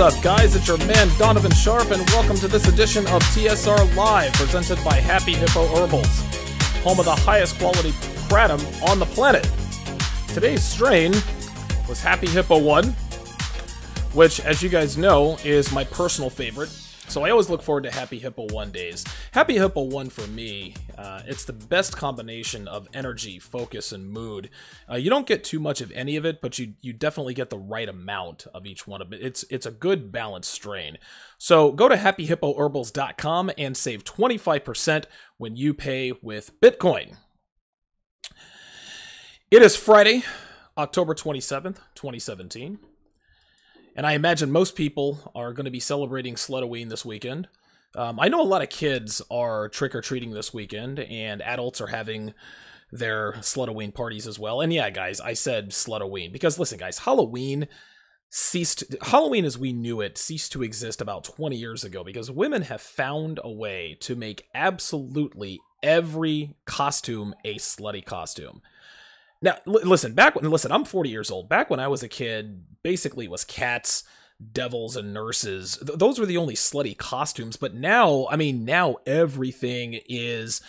up, guys? It's your man, Donovan Sharp, and welcome to this edition of TSR Live, presented by Happy Hippo Herbals, home of the highest quality kratom on the planet. Today's strain was Happy Hippo 1, which, as you guys know, is my personal favorite. So I always look forward to Happy Hippo 1 days. Happy Hippo 1 for me, it's the best combination of energy, focus, and mood. You don't get too much of any of it, but you definitely get the right amount of each one of it. It's a good balanced strain. So go to happyhippoherbals.com and save 25% when you pay with Bitcoin. It is Friday, October 27th, 2017. And I imagine most people are going to be celebrating Slutoween this weekend. I know a lot of kids are trick-or-treating this weekend, and adults are having their Slutoween parties as well. And yeah, guys, I said Slutoween because, listen, guys, Halloween as we knew it ceased to exist about 20 years ago because women have found a way to make absolutely every costume a slutty costume. Now, listen, I'm 40 years old. Back when I was a kid, basically it was cats, devils, and nurses. Those were the only slutty costumes. But now, now everything is,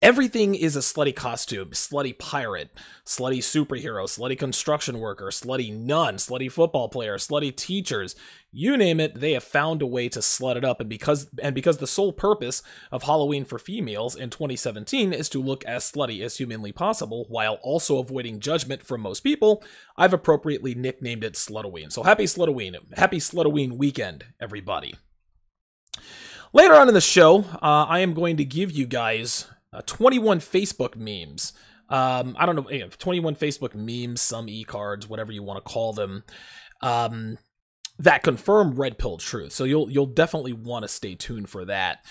everything is a slutty costume. Slutty pirate, slutty superhero, slutty construction worker, slutty nun, slutty football player, slutty teachers. You name it, they have found a way to slut it up. And because the sole purpose of Halloween for females in 2017 is to look as slutty as humanly possible, while also avoiding judgment from most people, I've appropriately nicknamed it Slutoween. So happy Slutoween. Happy Slutoween weekend, everybody. Later on in the show, I am going to give you guys 21 Facebook memes. I don't know, 21 Facebook memes, some e-cards, whatever you want to call them, that confirm red pill truth. So you'll definitely want to stay tuned for that.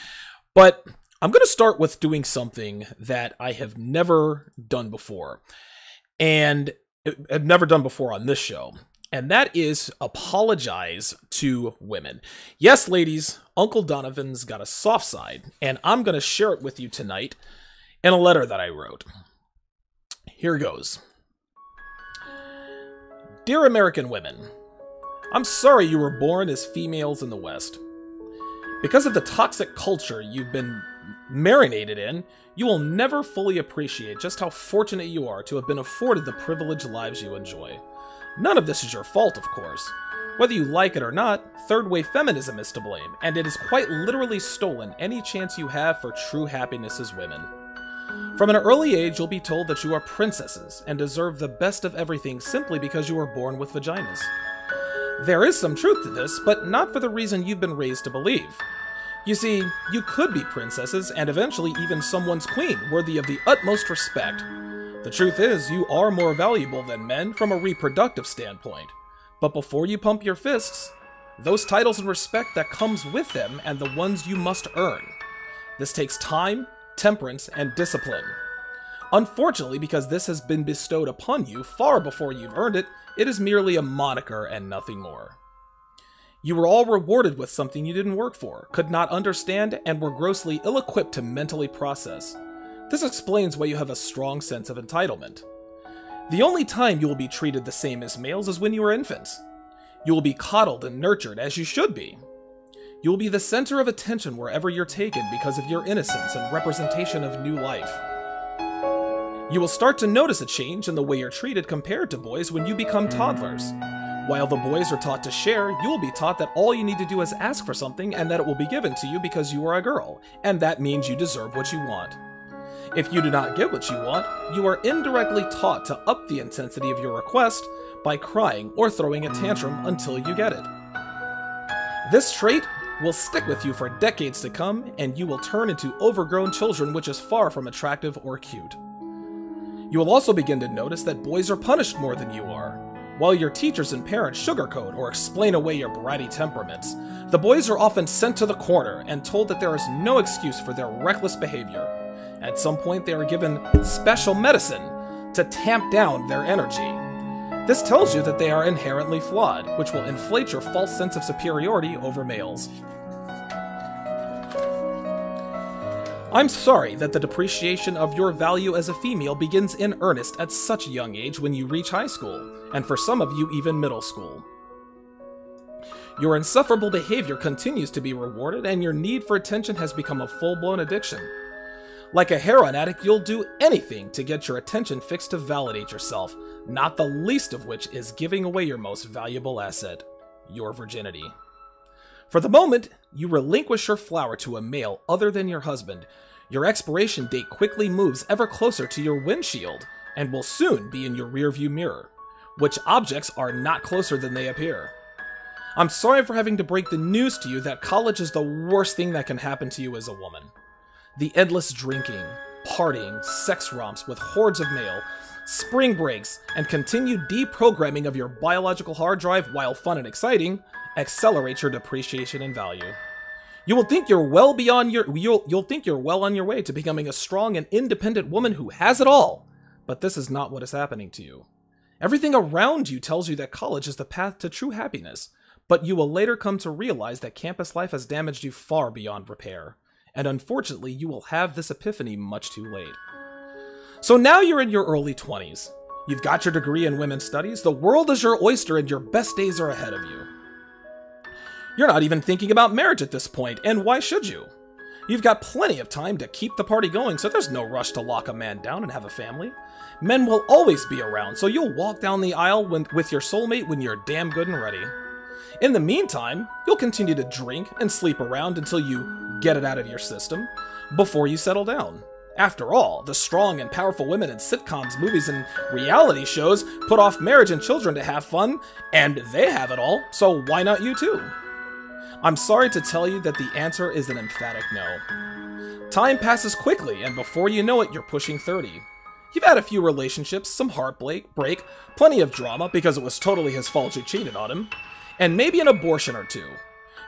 But I'm going to start with doing something that I have never done before, and I've never done before on this show. And that is apologize to women. Yes, ladies, Uncle Donovan's got a soft side, and I'm going to share it with you tonight in a letter that I wrote. Here goes. Dear American women, I'm sorry you were born as females in the West. Because of the toxic culture you've been marinated in, you will never fully appreciate just how fortunate you are to have been afforded the privileged lives you enjoy. None of this is your fault, of course. Whether you like it or not, third-wave feminism is to blame, and it has quite literally stolen any chance you have for true happiness as women. From an early age, you'll be told that you are princesses and deserve the best of everything simply because you were born with vaginas. There is some truth to this, but not for the reason you've been raised to believe. You see, you could be princesses and eventually even someone's queen, worthy of the utmost respect. The truth is, you are more valuable than men from a reproductive standpoint. But before you pump your fists, those titles and respect that comes with them and the ones you must earn. This takes time, temperance, and discipline. Unfortunately, because this has been bestowed upon you far before you've earned it, it is merely a moniker and nothing more. You were all rewarded with something you didn't work for, could not understand, and were grossly ill-equipped to mentally process. This explains why you have a strong sense of entitlement. The only time you will be treated the same as males is when you are infants. You will be coddled and nurtured as you should be. You will be the center of attention wherever you're taken because of your innocence and representation of new life. You will start to notice a change in the way you're treated compared to boys when you become toddlers. While the boys are taught to share, you will be taught that all you need to do is ask for something and that it will be given to you because you are a girl, and that means you deserve what you want. If you do not get what you want, you are indirectly taught to up the intensity of your request by crying or throwing a tantrum until you get it. This trait will stick with you for decades to come, and you will turn into overgrown children, which is far from attractive or cute. You will also begin to notice that boys are punished more than you are. While your teachers and parents sugarcoat or explain away your bratty temperaments, the boys are often sent to the corner and told that there is no excuse for their reckless behavior. At some point, they are given special medicine to tamp down their energy. This tells you that they are inherently flawed, which will inflate your false sense of superiority over males. I'm sorry that the depreciation of your value as a female begins in earnest at such a young age when you reach high school, and for some of you even middle school. Your insufferable behavior continues to be rewarded, and your need for attention has become a full-blown addiction. Like a heroin addict, you'll do anything to get your attention fixed to validate yourself, not the least of which is giving away your most valuable asset, your virginity. For the moment you relinquish your flower to a male other than your husband, your expiration date quickly moves ever closer to your windshield and will soon be in your rearview mirror, which objects are not closer than they appear. I'm sorry for having to break the news to you that college is the worst thing that can happen to you as a woman. The endless drinking, partying, sex romps with hordes of male, spring breaks, and continued deprogramming of your biological hard drive, while fun and exciting, accelerates your depreciation in value. You'll think you're well on your way to becoming a strong and independent woman who has it all, but this is not what is happening to you. Everything around you tells you that college is the path to true happiness, but you will later come to realize that campus life has damaged you far beyond repair, and unfortunately you will have this epiphany much too late. So now you're in your early 20s. You've got your degree in women's studies, the world is your oyster, and your best days are ahead of you. You're not even thinking about marriage at this point, and why should you? You've got plenty of time to keep the party going, so there's no rush to lock a man down and have a family. Men will always be around, so you'll walk down the aisle with your soulmate when you're damn good and ready. In the meantime, you'll continue to drink and sleep around until you get it out of your system, before you settle down. After all, the strong and powerful women in sitcoms, movies, and reality shows put off marriage and children to have fun, and they have it all, so why not you too? I'm sorry to tell you that the answer is an emphatic no. Time passes quickly, and before you know it, you're pushing 30. You've had a few relationships, some heartbreak, plenty of drama because it was totally his fault you cheated on him, and maybe an abortion or two.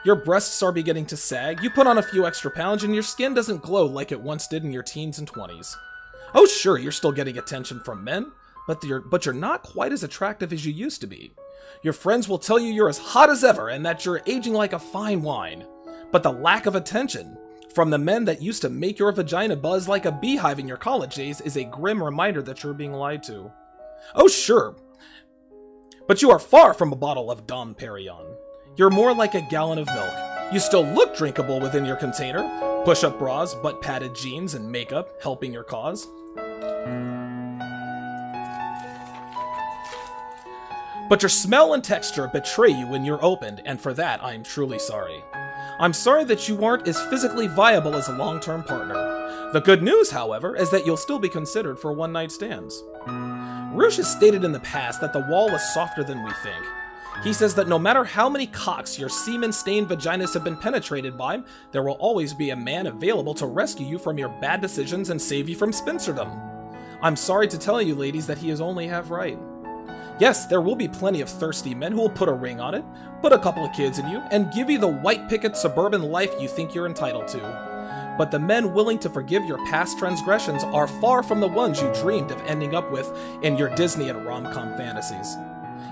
Your breasts are beginning to sag, you put on a few extra pounds, and your skin doesn't glow like it once did in your teens and 20s. Oh sure, you're still getting attention from men, but you're not quite as attractive as you used to be. Your friends will tell you you're as hot as ever and that you're aging like a fine wine. But the lack of attention from the men that used to make your vagina buzz like a beehive in your college days is a grim reminder that you're being lied to. Oh sure, but you are far from a bottle of Dom Perignon. You're more like a gallon of milk. You still look drinkable within your container. Push-up bras, butt-padded jeans, and makeup helping your cause. But your smell and texture betray you when you're opened, and for that, I'm truly sorry. I'm sorry that you aren't as physically viable as a long-term partner. The good news, however, is that you'll still be considered for one-night stands. Rouge has stated in the past that the wall is softer than we think. He says that no matter how many cocks your semen-stained vaginas have been penetrated by, there will always be a man available to rescue you from your bad decisions and save you from spinsterdom. I'm sorry to tell you, ladies, that he is only half right. Yes, there will be plenty of thirsty men who will put a ring on it, put a couple of kids in you, and give you the white picket suburban life you think you're entitled to. But the men willing to forgive your past transgressions are far from the ones you dreamed of ending up with in your Disney and rom-com fantasies.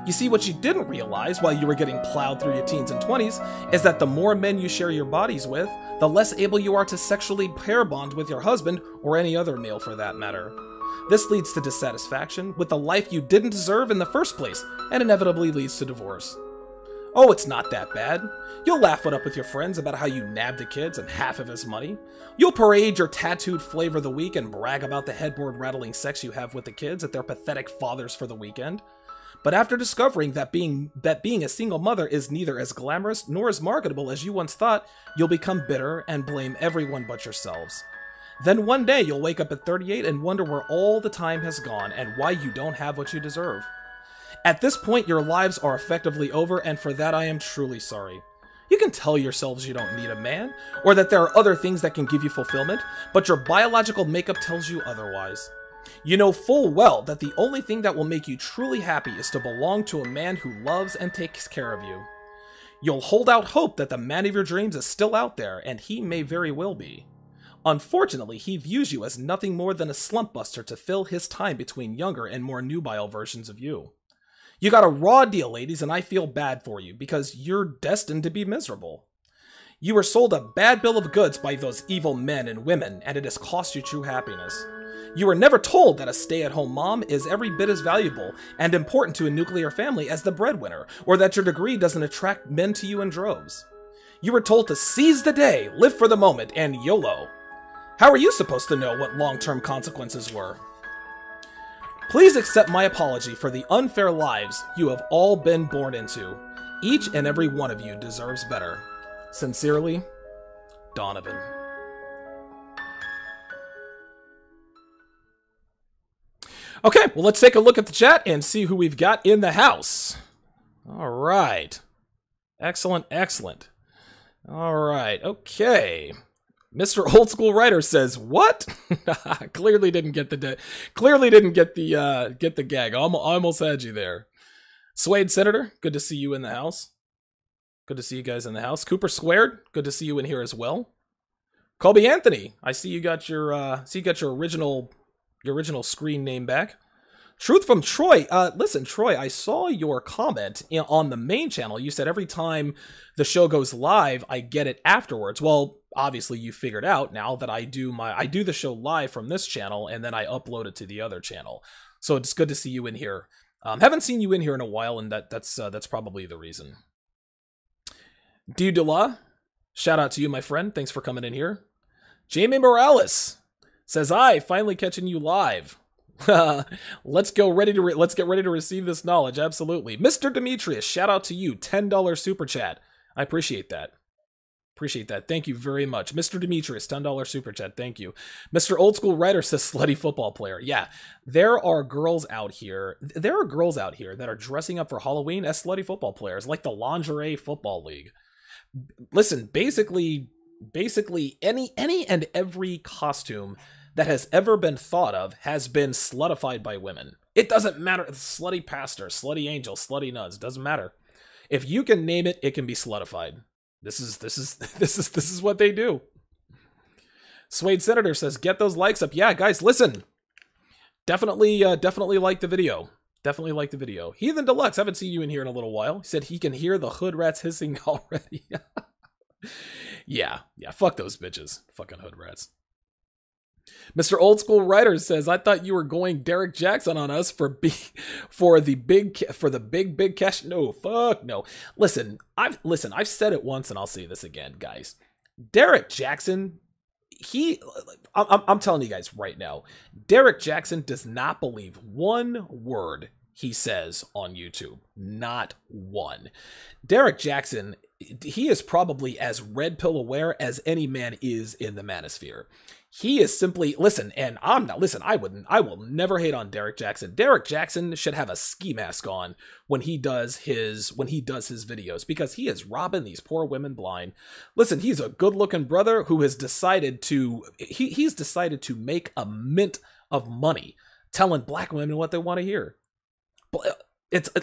You see, what you didn't realize while you were getting plowed through your teens and 20s is that the more men you share your bodies with, the less able you are to sexually pair bond with your husband, or any other male for that matter. This leads to dissatisfaction with the life you didn't deserve in the first place, and inevitably leads to divorce. Oh, it's not that bad. You'll laugh it up with your friends about how you nabbed the kids and half of his money. You'll parade your tattooed flavor of the week and brag about the headboard rattling sex you have with the kids at their pathetic fathers for the weekend. But after discovering that being a single mother is neither as glamorous nor as marketable as you once thought, you'll become bitter and blame everyone but yourselves. Then one day you'll wake up at 38 and wonder where all the time has gone and why you don't have what you deserve. At this point, your lives are effectively over, and for that I am truly sorry. You can tell yourselves you don't need a man, or that there are other things that can give you fulfillment, but your biological makeup tells you otherwise. You know full well that the only thing that will make you truly happy is to belong to a man who loves and takes care of you. You'll hold out hope that the man of your dreams is still out there, and he may very well be. Unfortunately, he views you as nothing more than a slump buster to fill his time between younger and more nubile versions of you. You got a raw deal, ladies, and I feel bad for you, because you're destined to be miserable. You were sold a bad bill of goods by those evil men and women, and it has cost you true happiness. You were never told that a stay-at-home mom is every bit as valuable and important to a nuclear family as the breadwinner, or that your degree doesn't attract men to you in droves. You were told to seize the day, live for the moment, and YOLO. How are you supposed to know what long-term consequences were? Please accept my apology for the unfair lives you have all been born into. Each and every one of you deserves better. Sincerely, Donovan. Okay, well, let's take a look at the chat and see who we've got in the house. All right. Excellent, excellent. All right, okay. Mr. Old School Writer says, "What?" Clearly didn't get the gag. I almost had you there. Swade Senator, good to see you in the house. Good to see you guys in the house. Cooper Squared, good to see you in here as well. Colby Anthony, I see you got your original screen name back. Truth from Troy. Listen, Troy, I saw your comment on the main channel. You said every time the show goes live, I get it afterwards. Well, obviously you figured out now that I do the show live from this channel and then I upload it to the other channel. So it's good to see you in here. Haven't seen you in here in a while, and that's probably the reason. Dula, shout out to you, my friend. Thanks for coming in here. Jamie Morales says, "I finally catching you live." Let's get ready to receive this knowledge. Absolutely. Mr. Demetrius, shout out to you. $10 super chat. I appreciate that. Appreciate that. Thank you very much. Mr. Demetrius, $10 super chat. Thank you. Mr. Old School Writer says slutty football player. Yeah, there are girls out here. There are girls out here that are dressing up for Halloween as slutty football players, like the Lingerie Football League. Listen, basically any and every costume that has ever been thought of has been slutified by women. It doesn't matter. Slutty pastor, slutty angel, slutty nuns, doesn't matter. If you can name it, it can be slutified. This is what they do. Swade Senator says, "Get those likes up." Yeah, guys, listen. Definitely like the video. Definitely like the video. Heathen Deluxe, haven't seen you in here in a little while. He said he can hear the hood rats hissing already. Yeah, fuck those bitches. Fucking hood rats. Mr. Old School Writer says, "I thought you were going Derek Jackson on us for the big cash." No, fuck no. Listen, I've said it once and I'll say this again, guys. Derek Jackson, I'm telling you guys right now, Derek Jackson does not believe one word he says on YouTube. Not one. Derek Jackson, he is probably as red pill aware as any man is in the manosphere. He is simply, I will never hate on Derek Jackson. Derek Jackson should have a ski mask on when he does his videos, because he is robbing these poor women blind. Listen, he's a good-looking brother who has decided to, he's decided to make a mint of money telling black women what they want to hear.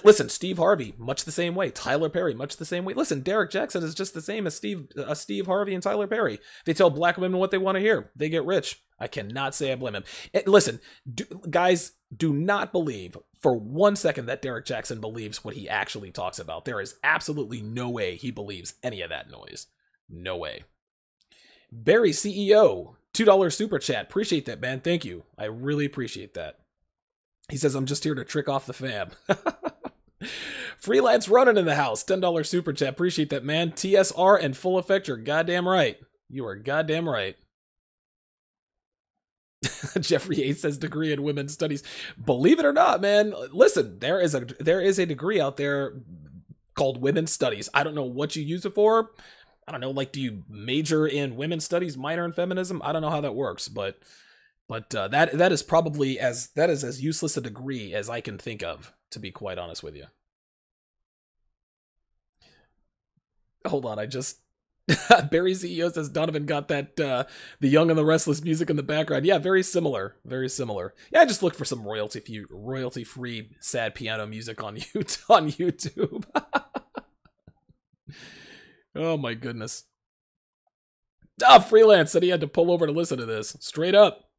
Listen, Steve Harvey, much the same way. Tyler Perry, much the same way. Listen, Derek Jackson is just the same as Steve Harvey and Tyler Perry. They tell black women what they want to hear. They get rich. I cannot say I blame him. Listen, guys, do not believe for 1 second that Derek Jackson believes what he actually talks about. There is absolutely no way he believes any of that noise. No way. Barry CEO, $2 super chat. Appreciate that, man. Thank you. I really appreciate that. He says, "I'm just here to trick off the fam." Freelance Running in the house, $10 super chat. Appreciate that, man. TSR and Full Effect, you're goddamn right. You are goddamn right. Jeffrey A says degree in women's studies. Believe it or not, man. Listen, there is a degree out there called women's studies. I don't know what you use it for. I don't know, like, do you major in women's studies, minor in feminism? I don't know how that works, but that is probably as useless a degree as I can think of, to be quite honest with you. Hold on, Barry CEO says Donovan got that the Young and the Restless music in the background. Yeah, very similar, very similar. Yeah, I just looked for some royalty-free sad piano music on YouTube. Oh my goodness. Freelance said he had to pull over to listen to this. Straight up.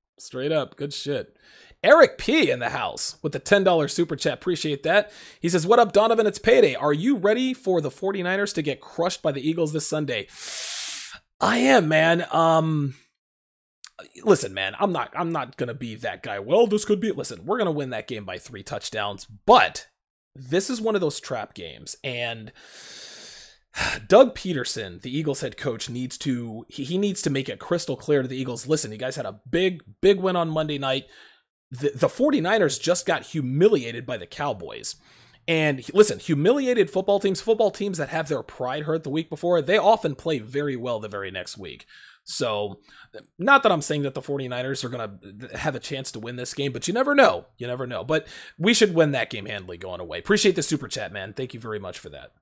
Good shit. Eric P in the house with the $10 super chat. Appreciate that. He says, "What up, Donovan? It's payday. Are you ready for the 49ers to get crushed by the Eagles this Sunday?" I am, man. Listen, man, I'm not gonna be that guy. Well, this could be. Listen, we're gonna win that game by 3 touchdowns, but this is one of those trap games, and Doug Peterson, the Eagles head coach, needs to make it crystal clear to the Eagles. Listen, you guys had a big win on Monday night. The 49ers just got humiliated by the Cowboys. And listen, humiliated football teams that have their pride hurt the week before, they often play very well the very next week. So, not that I'm saying that the 49ers are going to have a chance to win this game, but you never know. You never know. But we should win that game handily going away. Appreciate the super chat, man. Thank you very much for that.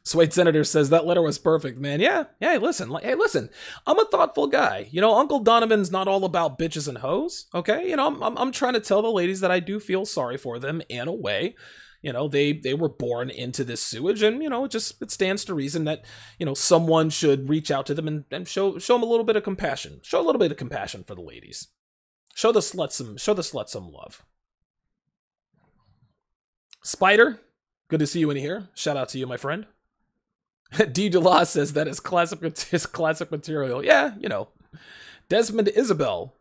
Swade Senator says that letter was perfect, man. Yeah. Hey, listen. I'm a thoughtful guy. You know, Uncle Donovan's not all about bitches and hoes. Okay, you know, I'm trying to tell the ladies that I do feel sorry for them in a way. You know, they were born into this sewage, and you know, it stands to reason that you know someone should reach out to them and show them a little bit of compassion. Show a little bit of compassion for the ladies. Show the sluts some love. Spider, good to see you in here. Shout out to you, my friend. D. DeLaw says that is classic material. Yeah, you know. Desmond Isabel,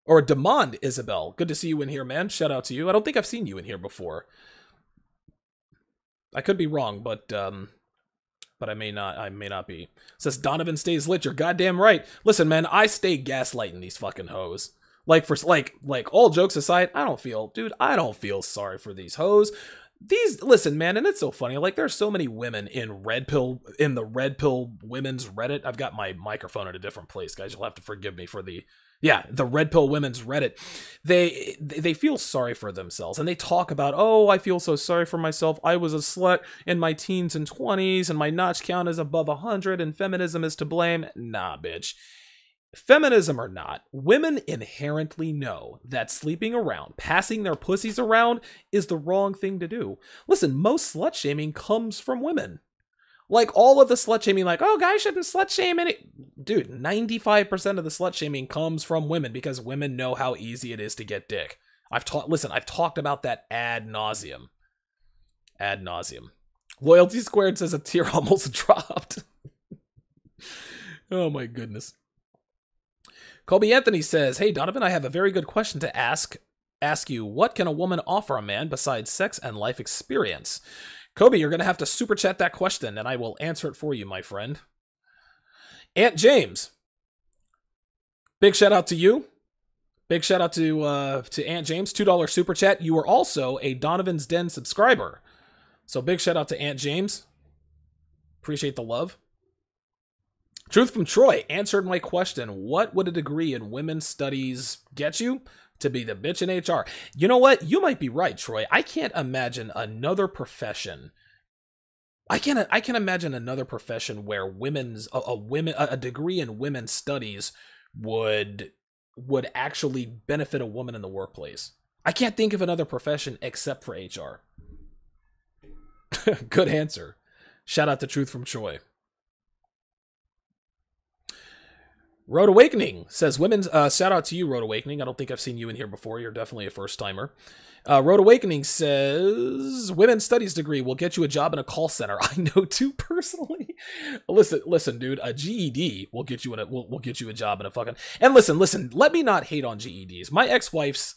or Demond Isabel. Good to see you in here, man. Shout out to you. I don't think I've seen you in here before. I could be wrong, but I may not be. Says Donovan stays lit. You're goddamn right. Listen, man, I stay gaslighting these fucking hoes. Like all jokes aside, I don't feel sorry for these hoes. Listen, man, and it's so funny. Like, there's so many women in the Red Pill women's Reddit. I've got my microphone in a different place, guys. You'll have to forgive me for the Red Pill women's Reddit. They feel sorry for themselves, and they talk about, oh, I feel so sorry for myself. I was a slut in my teens and 20s, and my notch count is above 100, and feminism is to blame. Nah, bitch. Feminism or not, women inherently know that sleeping around, passing their pussies around, is the wrong thing to do. Listen, most slut-shaming comes from women. Like, all of the slut-shaming, like, oh, guys shouldn't slut-shame any... Dude, 95% of the slut-shaming comes from women because women know how easy it is to get dick. I've talked about that ad nauseum. Ad nauseum. Loyalty Squared says a tear almost dropped. Oh my goodness. Colby Anthony says, hey, Donovan, I have a very good question to ask you. What can a woman offer a man besides sex and life experience? Kobe, you're going to have to super chat that question, and I will answer it for you, my friend. Aunt James. Big shout out to you. Big shout out to Aunt James. $2 super chat. You are also a Donovan's Den subscriber. So big shout out to Aunt James. Appreciate the love. Truth from Troy answered my question. What would a degree in women's studies get you? To be the bitch in HR. You know what? You might be right, Troy. I can't imagine another profession. I can imagine another profession where a degree in women's studies would actually benefit a woman in the workplace. I can't think of another profession except for HR. Good answer. Shout out to Truth from Troy. Road Awakening says women's shout out to you, Road Awakening. I don't think I've seen you in here before. You're definitely a first timer. Road Awakening says women's studies degree will get you a job in a call center. I know two personally. Listen, dude. A GED will get you will get you a job in a fucking. And listen. Let me not hate on GEDs. My ex-wife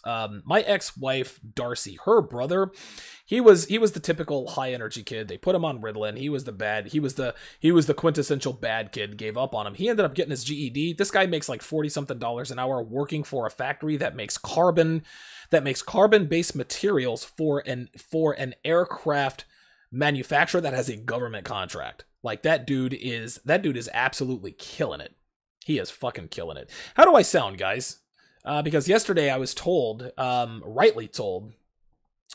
Darcy, her brother. He was the typical high energy kid. They put him on Ritalin. He was the quintessential bad kid. Gave up on him. He ended up getting his GED. This guy makes like $40-something an hour working for a factory that makes carbon-based materials for an aircraft manufacturer that has a government contract. Like that dude is absolutely killing it. He is fucking killing it. How do I sound, guys? Because yesterday I was told, rightly told,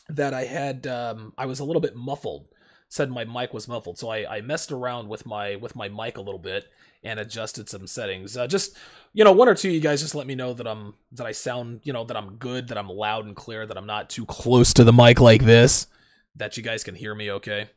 that I was a little bit muffled. Said my mic was muffled, so I messed around with my mic a little bit and adjusted some settings. Just, one or two of you guys just let me know that I sound, that I'm good, that I'm loud and clear, that I'm not too close to the mic like this, that you guys can hear me okay.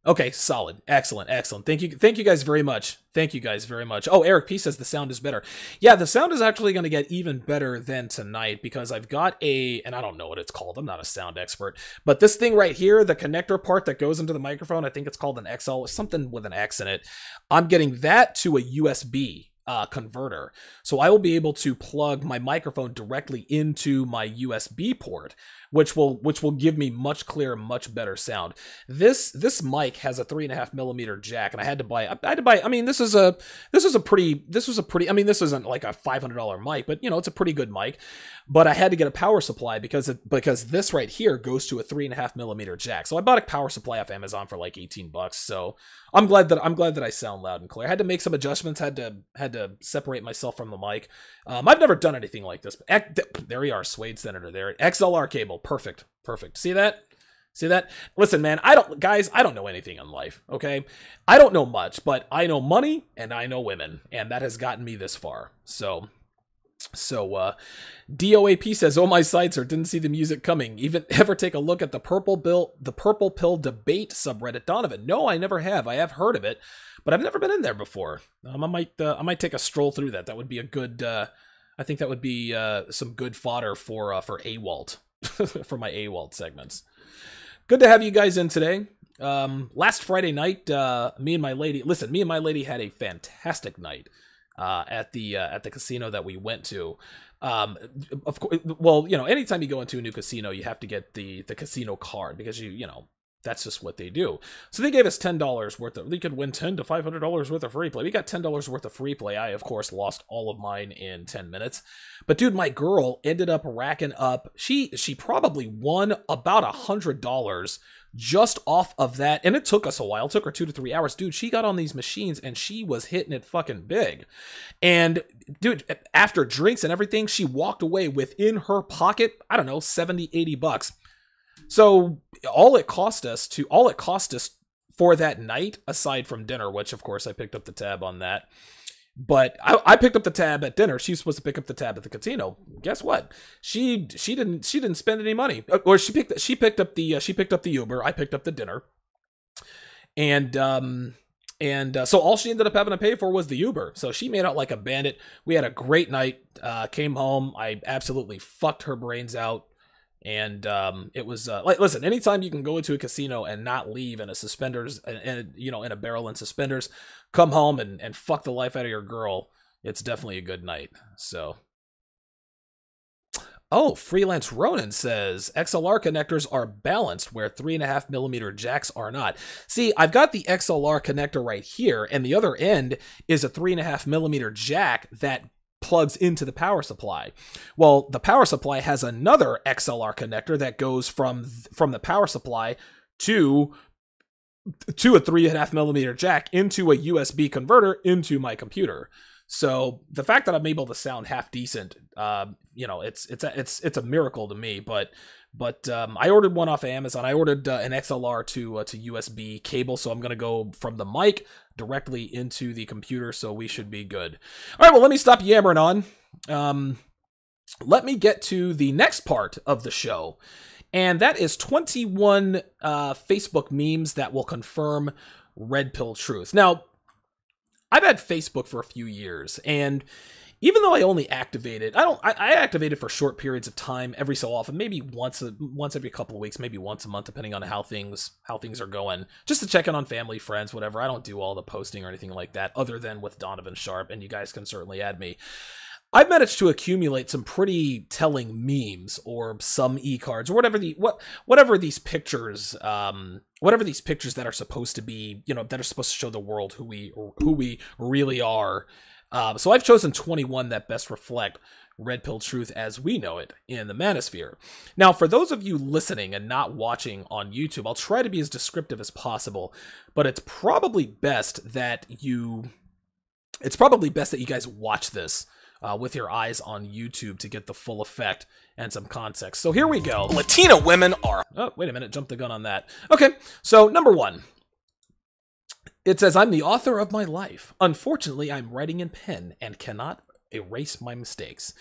Okay, solid. Excellent, excellent. Thank you guys very much. Thank you guys very much. Oh, Eric P says the sound is better. Yeah, the sound is actually going to get even better than tonight because I've got and I don't know what it's called. I'm not a sound expert, but this thing right here, the connector part that goes into the microphone, I think it's called an XL, something with an X in it. I'm getting that to a USB converter. So I will be able to plug my microphone directly into my USB port, which will give me much clearer, much better sound. This mic has a 3.5mm jack, and I had to buy. I mean, this was a pretty. I mean, this isn't like a $500 mic, but you know, it's a pretty good mic. But I had to get a power supply because this right here goes to a 3.5mm jack. So I bought a power supply off Amazon for like $18. So I'm glad that I sound loud and clear. I had to make some adjustments. Had to separate myself from the mic. I've never done anything like this. There we are, Suede Senator. There, XLR cable, perfect. See that? See that? Listen, man, I don't know anything in life. Okay, I don't know much, but I know money and I know women, and that has gotten me this far. So DOAP says, "Oh, my sights are didn't see the music coming. Even ever take a look at the Purple Pill debate subreddit, Donovan?" No, I never have. I have heard of it, but I've never been in there before. I might take a stroll through that. That would be a good. I think that would be some good fodder for AWalt for my AWalt segments. Good to have you guys in today. Last Friday night, me and my lady had a fantastic night. At the casino that we went to. Of course, well, you know, anytime you go into a new casino, you have to get the casino card because you know, that's just what they do. So they gave us $10 worth of, we could win $10 to $500 worth of free play. We got $10 worth of free play. I, of course, lost all of mine in 10 minutes. But dude, my girl ended up racking up, she probably won about $100 just off of that. And it took us a while. It took her 2 to 3 hours. Dude, she got on these machines and she was hitting it fucking big. And dude, after drinks and everything, she walked away within her pocket, I don't know, $70-80. So all it cost us for that night, aside from dinner, which of course I picked up the tab on that. But I picked up the tab at dinner. She was supposed to pick up the tab at the casino. Guess what? She didn't spend any money. Or she picked up the Uber. I picked up the dinner. And so all she ended up having to pay for was the Uber. So she made out like a bandit. We had a great night. Came home. I absolutely fucked her brains out. And it was like, listen, anytime you can go into a casino and not leave in a suspenders and you know, in a barrel and suspenders, come home and fuck the life out of your girl, it's definitely a good night. So oh, Freelance Ronin says XLR connectors are balanced where 3.5mm jacks are not. See, I've got the XLR connector right here, and the other end is a 3.5mm jack that plugs into the power supply. Well, the power supply has another XLR connector that goes from the power supply to a 3.5mm jack into a USB converter into my computer. So the fact that I'm able to sound half decent, you know, it's a miracle to me. But I ordered one off of Amazon. I ordered an XLR to USB cable, so I'm gonna go from the mic directly into the computer, so we should be good. All right, well, let me stop yammering on. Let me get to the next part of the show, and that is 21 Facebook memes that will confirm Red Pill truth. Now, I've had Facebook for a few years, and even though I only activate it, I activate it for short periods of time every so often, maybe once every couple of weeks, maybe once a month, depending on how things are going, just to check in on family, friends, whatever. I don't do all the posting or anything like that, other than with Donovan Sharp, and you guys can certainly add me. I've managed to accumulate some pretty telling memes or some e-cards or whatever these pictures that are supposed to be, you know, that are supposed to show the world who we really are. So I've chosen 21 that best reflect Red Pill truth as we know it in the manosphere. Now, for those of you listening and not watching on YouTube, I'll try to be as descriptive as possible, but it's probably best that you guys watch this with your eyes on YouTube to get the full effect and some context. So here we go. Latina women are... Oh, wait a minute. Jumped the gun on that. Okay, so number one. It says, I'm the author of my life. Unfortunately, I'm writing in pen and cannot erase my mistakes.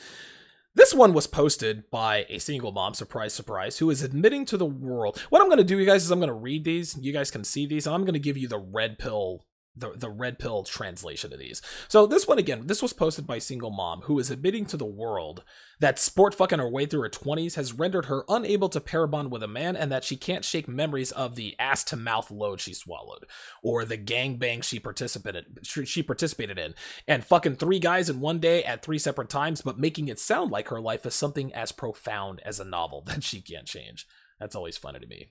This one was posted by a single mom, surprise, surprise, who is admitting to the world. What I'm going to do, you guys, is I'm going to read these. You guys can see these, and I'm going to give you the red pill, the red pill translation of these. So this one, again, this was posted by a single mom who is admitting to the world that sport fucking her way through her 20s has rendered her unable to pair bond with a man, and that she can't shake memories of the ass-to-mouth load she swallowed, or the gangbang she participated in, and fucking 3 guys in one day at 3 separate times, but making it sound like her life is something as profound as a novel that she can't change. That's always funny to me.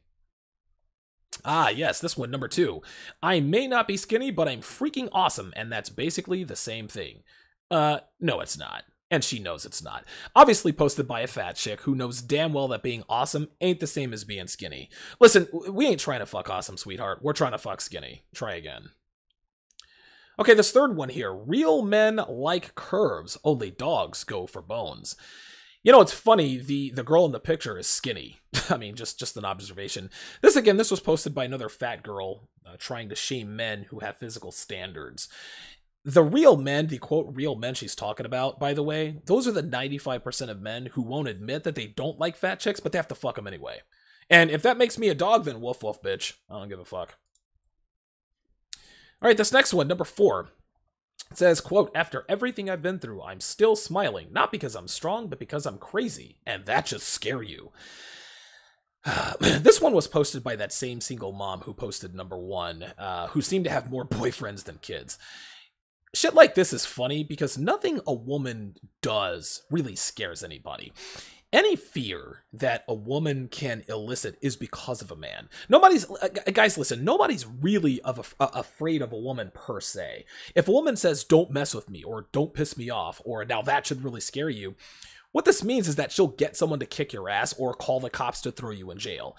Ah, yes, this one, number 2. I may not be skinny, but I'm freaking awesome, and that's basically the same thing. No, it's not. And she knows it's not. Obviously posted by a fat chick who knows damn well that being awesome ain't the same as being skinny. Listen, we ain't trying to fuck awesome, sweetheart. We're trying to fuck skinny. Try again. Okay, this third one here. Real men like curves. Only dogs go for bones. You know, it's funny, the girl in the picture is skinny. I mean, just an observation. This was posted by another fat girl trying to shame men who have physical standards. The real men, the quote real men she's talking about, by the way, those are the 95% of men who won't admit that they don't like fat chicks, but they have to fuck them anyway. And if that makes me a dog, then woof woof, bitch. I don't give a fuck. All right, this next one, number 4. It says, quote, after everything I've been through, I'm still smiling, not because I'm strong, but because I'm crazy, and that should scare you. This one was posted by that same single mom who posted number 1, who seemed to have more boyfriends than kids. Shit like this is funny because nothing a woman does really scares anybody. Any fear that a woman can elicit is because of a man. Guys, listen, nobody's really afraid of a woman per se. If a woman says, don't mess with me, or don't piss me off, or now that should really scare you, what this means is that she'll get someone to kick your ass or call the cops to throw you in jail.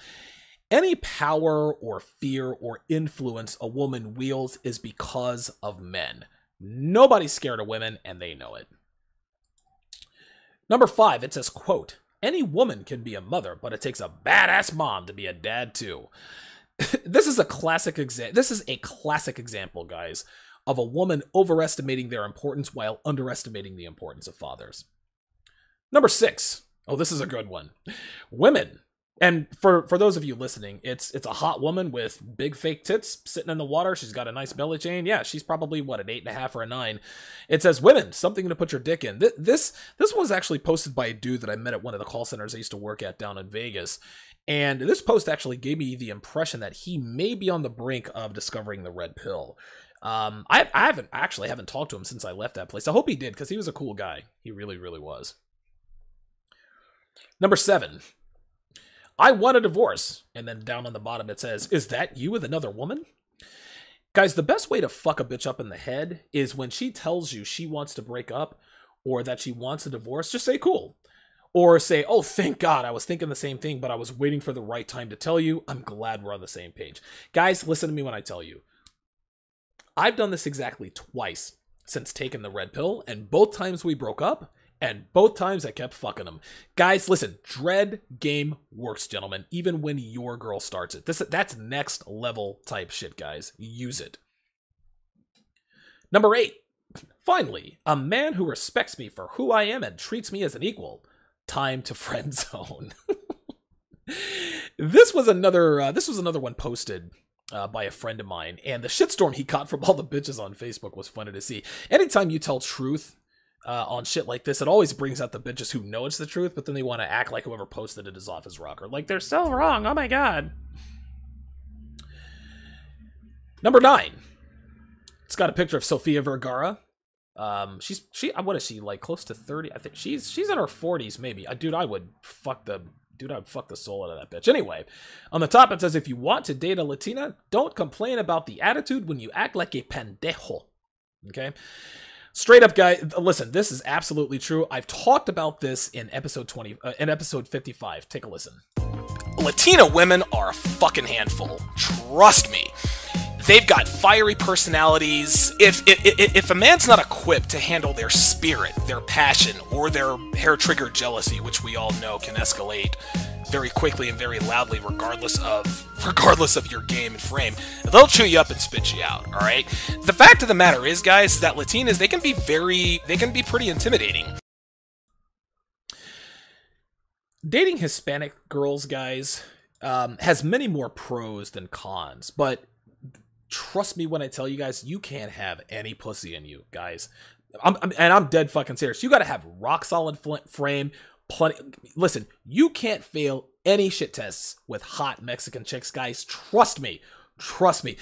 Any power or fear or influence a woman wields is because of men. Nobody's scared of women, and they know it. Number 5, it says, quote, any woman can be a mother, but it takes a badass mom to be a dad too. This is a classic example, guys, of a woman overestimating their importance while underestimating the importance of fathers. Number 6. Oh, this is a good one. Women. And for those of you listening, it's a hot woman with big fake tits sitting in the water. She's got a nice belly chain. Yeah, she's probably, what, an 8.5 or a 9. It says, women, something to put your dick in. This was actually posted by a dude that I met at one of the call centers I used to work at down in Vegas. And this post actually gave me the impression that he may be on the brink of discovering the red pill. I haven't talked to him since I left that place. I hope he did, because he was a cool guy. He really, really was. Number 7. I want a divorce. And then down on the bottom it says, is that you with another woman? Guys, the best way to fuck a bitch up in the head is when she tells you she wants to break up or that she wants a divorce, just say cool. Or say, oh, thank God, I was thinking the same thing, but I was waiting for the right time to tell you. I'm glad we're on the same page. Guys, listen to me when I tell you. I've done this exactly twice since taking the red pill, and both times we broke up, and both times I kept fucking them. Guys, listen, dread game works, gentlemen, even when your girl starts it. That's next level type shit, guys. Use it. Number 8. Finally, a man who respects me for who I am and treats me as an equal. Time to friend zone. This was another one posted by a friend of mine, and the shitstorm he got from all the bitches on Facebook was funny to see. Anytime you tell truth on shit like this, it always brings out the bitches who know it's the truth, but then they want to act like whoever posted it is off his rocker. Like, they're so wrong. Oh my God. Number 9. It's got a picture of Sofia Vergara. What is she, like, close to 30? I think she's in her 40s, maybe. Dude, I'd fuck the soul out of that bitch. Anyway, on the top it says, if you want to date a Latina, don't complain about the attitude when you act like a pendejo. Okay? Straight up, guy, listen, this is absolutely true. I've talked about this in episode 55. Take a listen. Latina women are a fucking handful. Trust me. They've got fiery personalities. If a man's not equipped to handle their spirit, their passion, or their hair-trigger jealousy, which we all know can escalate very quickly and very loudly regardless of your game and frame, they'll chew you up and spit you out, alright? The fact of the matter is, guys, that Latinas, they can be pretty intimidating. Dating Hispanic girls, guys, has many more pros than cons, but trust me when I tell you guys, you can't have any pussy in you, guys. I'm dead fucking serious. You got to have rock solid frame, plenty. Listen, you can't fail any shit tests with hot Mexican chicks, guys. Trust me. Trust me.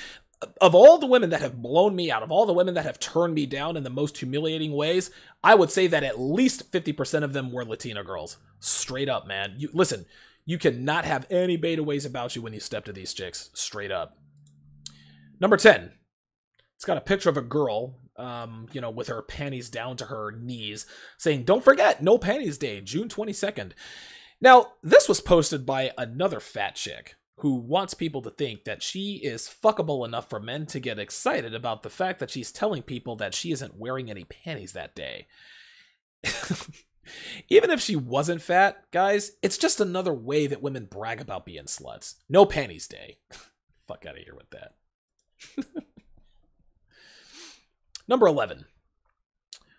Of all the women that have blown me out, of all the women that have turned me down in the most humiliating ways, I would say that at least 50% of them were Latina girls. Straight up, man. Listen, you cannot have any beta ways about you when you step to these chicks. Straight up. Number 10. It's got a picture of a girl, with her panties down to her knees, saying, "Don't forget, no panties day, June 22nd. Now, this was posted by another fat chick who wants people to think that she is fuckable enough for men to get excited about the fact that she's telling people that she isn't wearing any panties that day. Even if she wasn't fat, guys, it's just another way that women brag about being sluts. No panties day. Fuck out of here with that. Number 11.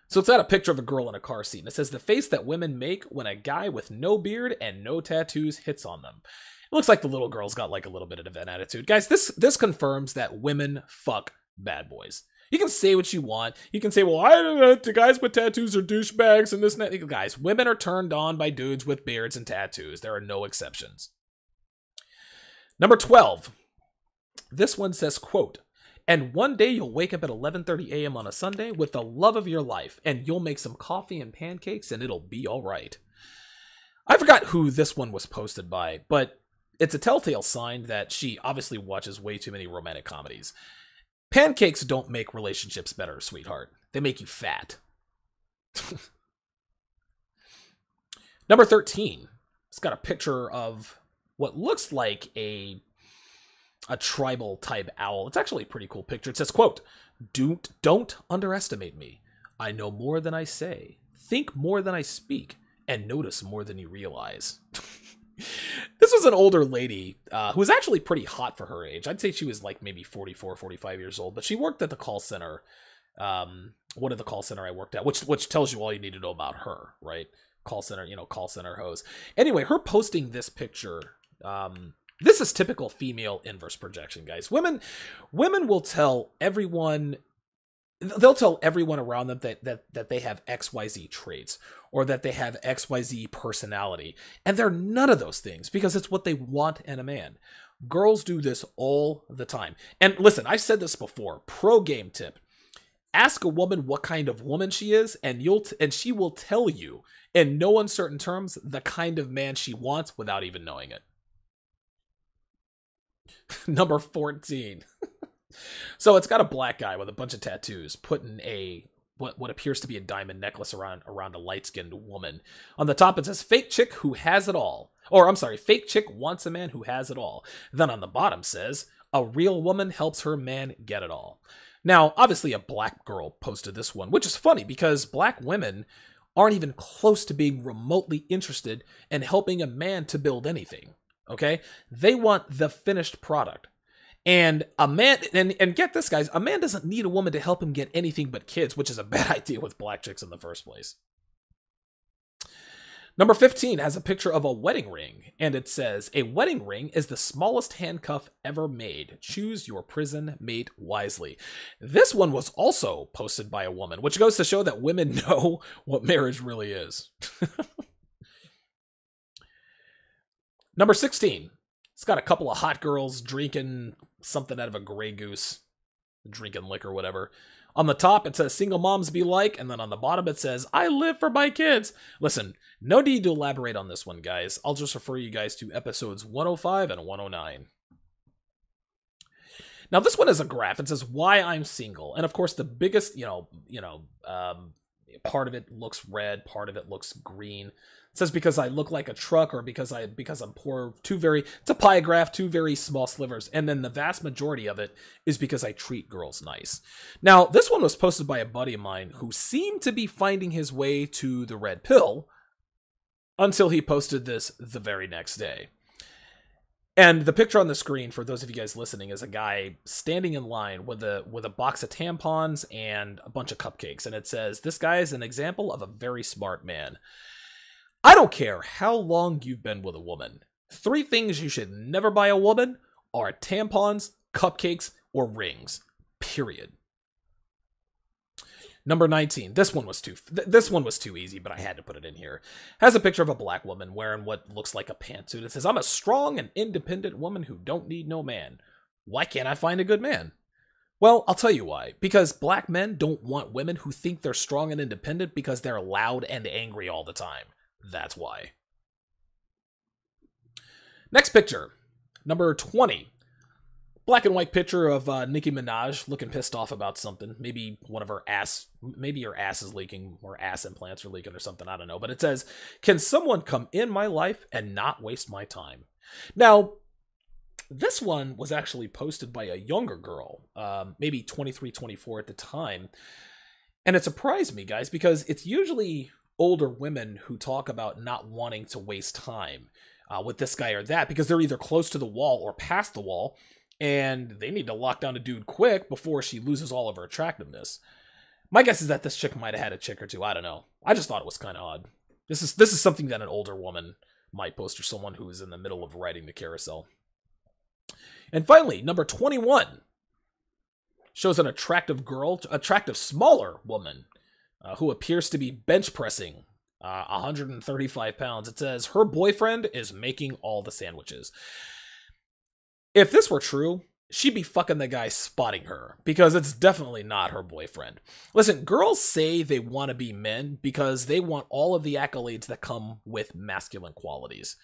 So it's got a picture of a girl in a car seat, and it says, "The face that women make when a guy with no beard and no tattoos hits on them." It looks like the little girl's got like a little bit of an attitude. Guys, this confirms that women fuck bad boys. You can say what you want. You can say, well, I don't know, the guys with tattoos are douchebags and this and that. Guys, women are turned on by dudes with beards and tattoos. There are no exceptions. Number 12. This one says, quote, "And one day you'll wake up at 11:30 a.m. on a Sunday with the love of your life, and you'll make some coffee and pancakes, and it'll be all right." I forgot who this one was posted by, but it's a telltale sign that she obviously watches way too many romantic comedies. Pancakes don't make relationships better, sweetheart. They make you fat. Number 13. It's got a picture of what looks like a tribal type owl. It's actually a pretty cool picture. It says, quote, Don't underestimate me. I know more than I say, think more than I speak, and notice more than you realize." This was an older lady who was actually pretty hot for her age. I'd say she was like maybe 44, 45 years old, but she worked at the call center. One of the call center I worked at, which tells you all you need to know about her, right? Call center, call center hose. Anyway, her posting this picture, this is typical female inverse projection, guys. Women will tell everyone, they'll tell everyone around them that they have XYZ traits or that they have XYZ personality. And they're none of those things because it's what they want in a man. Girls do this all the time. And listen, I've said this before, pro game tip. Ask a woman what kind of woman she is, and she will tell you in no uncertain terms the kind of man she wants without even knowing it. Number 14. So it's got a black guy with a bunch of tattoos putting what appears to be a diamond necklace around a light-skinned woman. On the top it says, "Fake chick who has it all." Or I'm sorry, "Fake chick wants a man who has it all." Then on the bottom says, "A real woman helps her man get it all." Now, obviously a black girl posted this one, which is funny because black women aren't even close to being remotely interested in helping a man to build anything. Okay? They want the finished product. And a man, and get this, guys, a man doesn't need a woman to help him get anything but kids, which is a bad idea with black chicks in the first place. Number 15 has a picture of a wedding ring, and it says, "A wedding ring is the smallest handcuff ever made. Choose your prison mate wisely." This one was also posted by a woman, which goes to show that women know what marriage really is. Number 16. It's got a couple of hot girls drinking something out of a Grey Goose, drinking liquor, whatever. On the top, it says, "Single moms be like," and then on the bottom, it says, "I live for my kids." Listen, no need to elaborate on this one, guys. I'll just refer you guys to episodes 105 and 109. Now, this one is a graph. It says, "Why I'm single." And of course, the biggest, part of it looks red, part of it looks green. It says because I look like a truck or because I'm poor. It's a pie graph, two very small slivers. And then the vast majority of it is because I treat girls nice. Now, this one was posted by a buddy of mine who seemed to be finding his way to the red pill until he posted this the very next day. And the picture on the screen, for those of you guys listening, is a guy standing in line with a box of tampons and a bunch of cupcakes. And it says, "This guy is an example of a very smart man." I don't care how long you've been with a woman. 3 things you should never buy a woman are tampons, cupcakes, or rings. Period. Number 19. This one was too easy, but I had to put it in here. Has a picture of a black woman wearing what looks like a pantsuit. It says, "I'm a strong and independent woman who don't need no man. Why can't I find a good man?" Well, I'll tell you why. Because black men don't want women who think they're strong and independent because they're loud and angry all the time. That's why. Next picture. Number 20. Black and white picture of Nicki Minaj looking pissed off about something. Maybe her ass is leaking, or ass implants are leaking or something. I don't know. But it says, "Can someone come in my life and not waste my time?" Now, this one was actually posted by a younger girl, maybe 23, 24 at the time. And it surprised me, guys, because it's usually older women who talk about not wanting to waste time with this guy or that, because they're either close to the wall or past the wall, and they need to lock down a dude quick before she loses all of her attractiveness. My guess is that this chick might have had a chick or two. I don't know. I just thought it was kind of odd. This is something that an older woman might post, or someone who is in the middle of riding the carousel. And finally, number 21 shows an attractive smaller woman who appears to be bench pressing 135 pounds. It says, "Her boyfriend is making all the sandwiches." If this were true, she'd be fucking the guy spotting her, because it's definitely not her boyfriend. Listen, girls say they want to be men because they want all of the accolades that come with masculine qualities.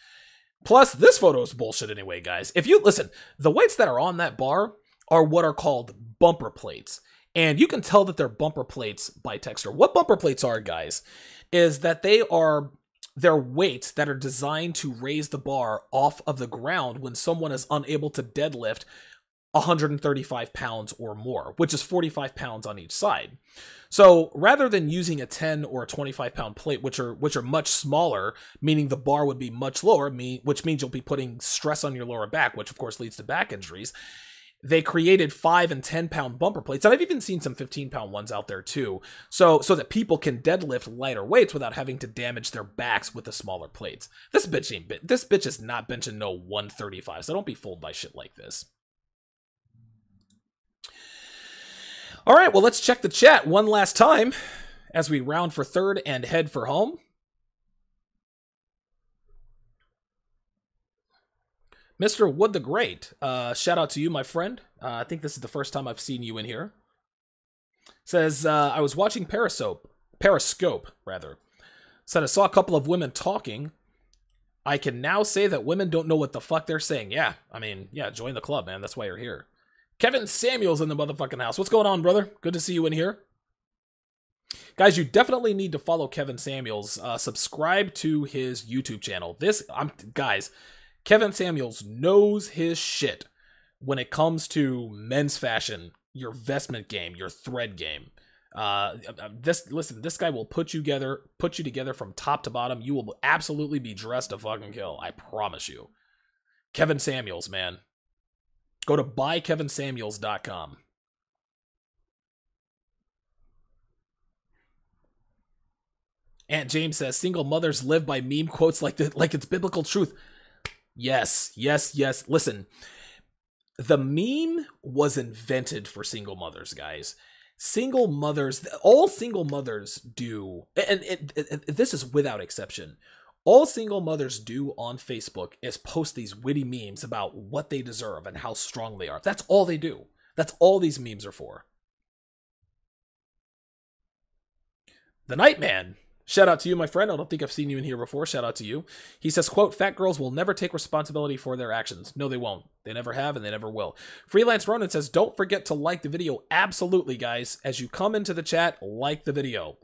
Plus, this photo is bullshit anyway, guys. If you listen, the whites that are on that bar are what are called bumper plates. And you can tell that they're bumper plates by texture. What bumper plates are, guys, is that they're weights that are designed to raise the bar off of the ground when someone is unable to deadlift 135 pounds or more, which is 45 pounds on each side. So rather than using a 10 or a 25 pound plate, which are much smaller, meaning the bar would be much lower, which means you'll be putting stress on your lower back, which of course leads to back injuries. They created 5 and 10 pound bumper plates, and I've even seen some 15 pound ones out there too, so that people can deadlift lighter weights without having to damage their backs with the smaller plates. This bitch is not benching no 135, so don't be fooled by shit like this. All right, well, let's check the chat one last time as we round for third and head for home. Mr. Wood the Great, shout out to you, my friend. I think this is the first time I've seen you in here. Says, I was watching Periscope, rather. Said, I saw a couple of women talking. I can now say that women don't know what the fuck they're saying. Yeah, I mean, yeah, join the club, man. That's why you're here. Kevin Samuels in the motherfucking house. What's going on, brother? Good to see you in here. Guys, you definitely need to follow Kevin Samuels. Subscribe to his YouTube channel. Guys, Kevin Samuels knows his shit when it comes to men's fashion, your vestment game, your thread game. This guy will put you together from top to bottom. You will absolutely be dressed to fucking kill. I promise you. Kevin Samuels, man. Go to buykevinsamuels.com. Aunt James says, single mothers live by meme quotes like it's biblical truth. Yes. Listen, the meme was invented for single mothers, guys. All single mothers do, and this is without exception, all single mothers do on Facebook is post these witty memes about what they deserve and how strong they are. That's all they do. That's all these memes are for. The Nightman. Shout out to you, my friend. I don't think I've seen you in here before. Shout out to you. He says, quote, fat girls will never take responsibility for their actions. No, they won't. They never have, and they never will. Freelance Ronan says, don't forget to like the video. Absolutely, guys. As you come into the chat, like the video.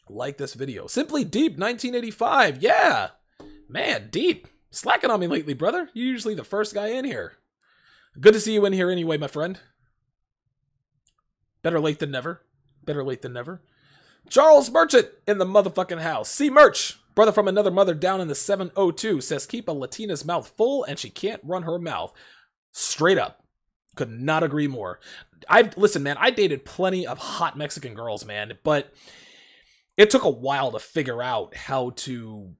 Like this video. Simply Deep 1985. Yeah. Man, Deep. Slacking on me lately, brother. You're usually the first guy in here. Good to see you in here anyway, my friend. Better late than never. Better late than never. Charles Merchant in the motherfucking house. C Merch, brother from another mother down in the 702, says keep a Latina's mouth full and she can't run her mouth. Straight up. Could not agree more. Listen, man, I dated plenty of hot Mexican girls, man, but It took a while to figure out how to.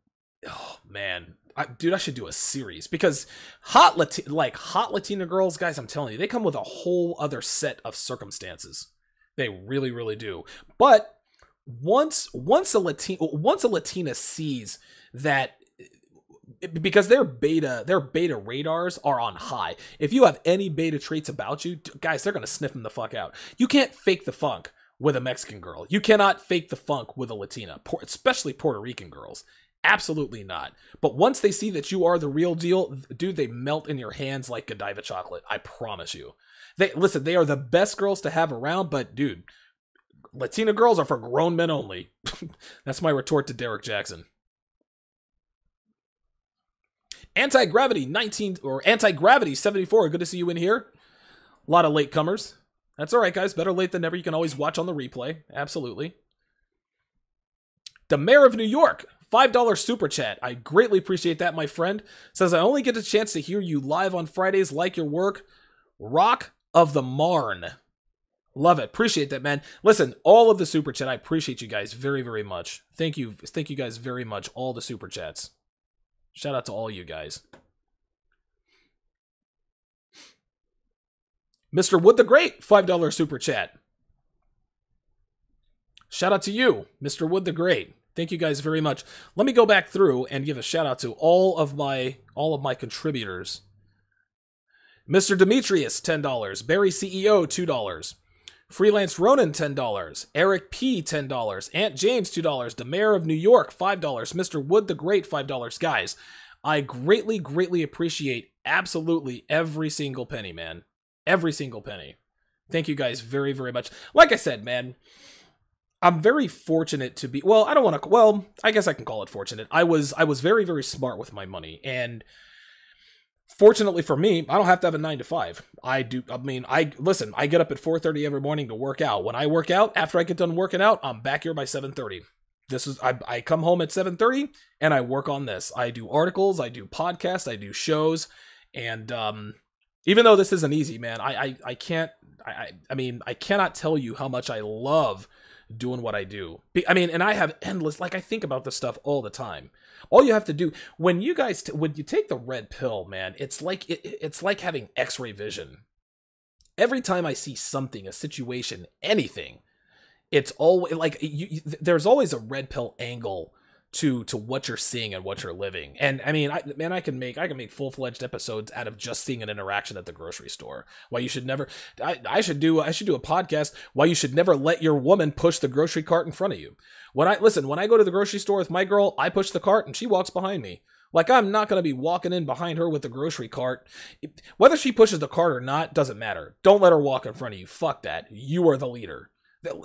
Oh man, dude, I should do a series because hot Latina girls, guys. I'm telling you, they come with a whole other set of circumstances. They really, really do. But once a Latina sees that, because their beta radars are on high. If you have any beta traits about you, guys, they're gonna sniff them the fuck out. You can't fake the funk with a Mexican girl. You cannot fake the funk with a Latina, especially Puerto Rican girls. Absolutely not. But once they see that you are the real deal, dude, they melt in your hands like Godiva chocolate. I promise you. They are the best girls to have around, but dude, Latina girls are for grown men only. That's my retort to Derek Jackson. Anti-Gravity 19 or Anti-Gravity 74. Good to see you in here. A lot of latecomers. That's all right, guys. Better late than never. You can always watch on the replay. Absolutely. The Mayor of New York, $5 super chat. I greatly appreciate that, my friend. Says, I only get a chance to hear you live on Fridays. Like your work. Rock of the Marne. Love it. Appreciate that, man. Listen, all of the super chat, I appreciate you guys very, very much. Thank you. Thank you guys very much. All the super chats. Shout out to all you guys. Mr. Wood the Great, $5 super chat. Shout out to you, Mr. Wood the Great. Thank you guys very much. Let me go back through and give a shout out to all of my contributors. Mr. Demetrius, $10. Barry CEO, $2. Freelance Ronan, $10. Eric P, $10. Aunt James, $2. The Mayor of New York, $5. Mr. Wood the Great, $5. Guys, I greatly, greatly appreciate absolutely every single penny, man. Every single penny. Thank you guys very, very much. Like I said, man, I'm very fortunate to be, well, I don't want to, well, I guess I can call it fortunate. I was very, very smart with my money, and fortunately for me, I don't have to have a 9 to 5. Listen, I get up at 4:30 every morning to work out. When I work out, after I get done working out, I'm back here by 7:30. I come home at 7:30 and I work on this. I do articles, I do podcasts, I do shows, and even though this isn't easy, man, I cannot tell you how much I love doing what I do. And I have endless, I think about this stuff all the time. All you have to do when you take the red pill, man, it's like having X-ray vision. Every time I see something, a situation, anything, it's always there's always a red pill angle to what you're seeing and what you're living. And I can make full-fledged episodes out of just seeing an interaction at the grocery store. Why you should never, I should do a podcast why you should never let your woman push the grocery cart in front of you. When I go to the grocery store with my girl, I push the cart and she walks behind me. I'm not going to be walking in behind her with the grocery cart. Whether she pushes the cart or not, doesn't matter. Don't let her walk in front of you. Fuck that. You are the leader.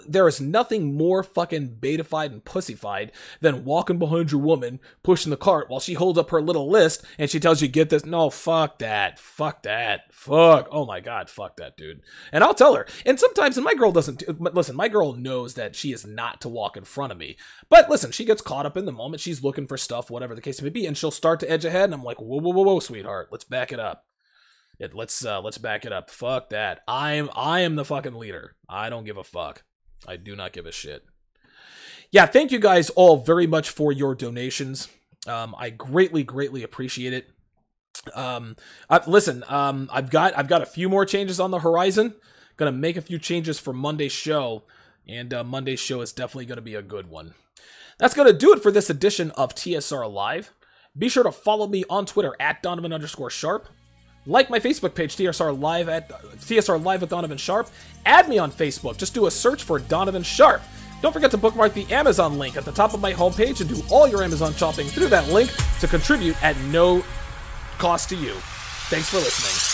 There is nothing more fucking betafied and pussyfied than walking behind your woman, pushing the cart while she holds up her little list and she tells you, get this. No, fuck that. Fuck that. Fuck. Oh my God. Fuck that, dude. And I'll tell her. And sometimes, and my girl doesn't, listen, my girl knows that she is not to walk in front of me. But listen, she gets caught up in the moment. She's looking for stuff, whatever the case may be, and she'll start to edge ahead. And I'm like, whoa, whoa, whoa, whoa, sweetheart. Let's back it up. Let's back it up. Fuck that. I am the fucking leader. I don't give a fuck. I do not give a shit. Yeah, thank you guys all very much for your donations. I greatly, greatly appreciate it. I've got a few more changes on the horizon. Gonna make a few changes for Monday's show, and Monday's show is definitely gonna be a good one. That's gonna do it for this edition of TSR Live. Be sure to follow me on Twitter at Donovan_Sharp. Like my Facebook page, TSR Live with Donovan Sharp. Add me on Facebook. Just do a search for Donovan Sharp. Don't forget to bookmark the Amazon link at the top of my homepage and do all your Amazon shopping through that link to contribute at no cost to you. Thanks for listening.